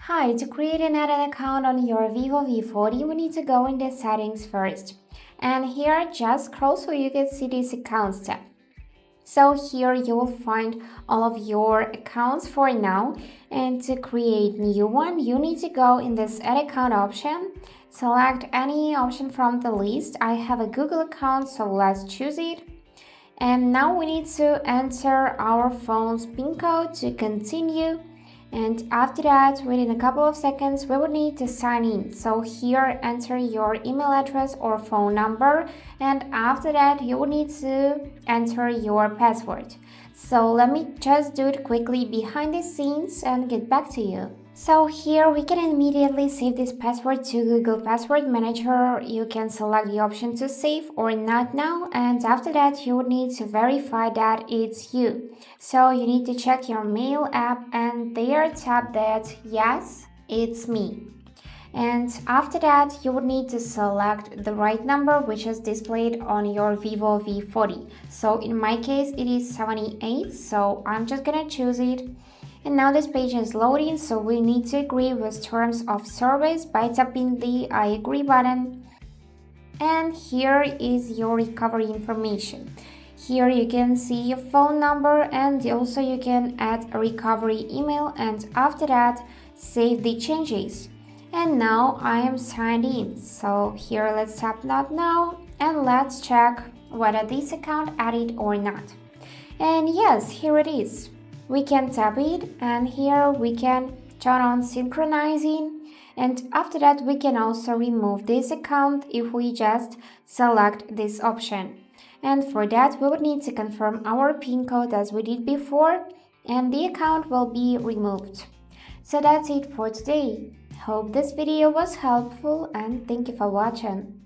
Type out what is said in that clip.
Hi, to create and add an account on your Vivo V40, we need to go in the settings first. And here, just scroll so you can see this accounts tab. So here you will find all of your accounts for now. And to create new one, you need to go in this add account option. Select any option from the list. I have a Google account, so let's choose it. And now we need to enter our phone's PIN code to continue. And after that, within a couple of seconds, we will need to sign in. So here, enter your email address or phone number. And after that, you will need to enter your password. So let me just do it quickly behind the scenes and get back to you. So here we can immediately save this password to Google Password Manager. You can select the option to save or not now, and after that you would need to verify that it's you. So you need to check your mail app and there tap that yes, it's me. And after that you would need to select the right number which is displayed on your Vivo V40. So in my case it is 78, so I'm just gonna choose it. And now this page is loading, so we need to agree with terms of service by tapping the I agree button. And here is your recovery information. Here you can see your phone number and also you can add a recovery email, and after that save the changes. And now I am signed in. So here let's tap not now and let's check whether this account added or not. And yes, here it is. We can tap it and here we can turn on synchronizing, and after that we can also remove this account if we just select this option. And for that we would need to confirm our PIN code as we did before, and the account will be removed. So that's it for today. Hope this video was helpful and thank you for watching.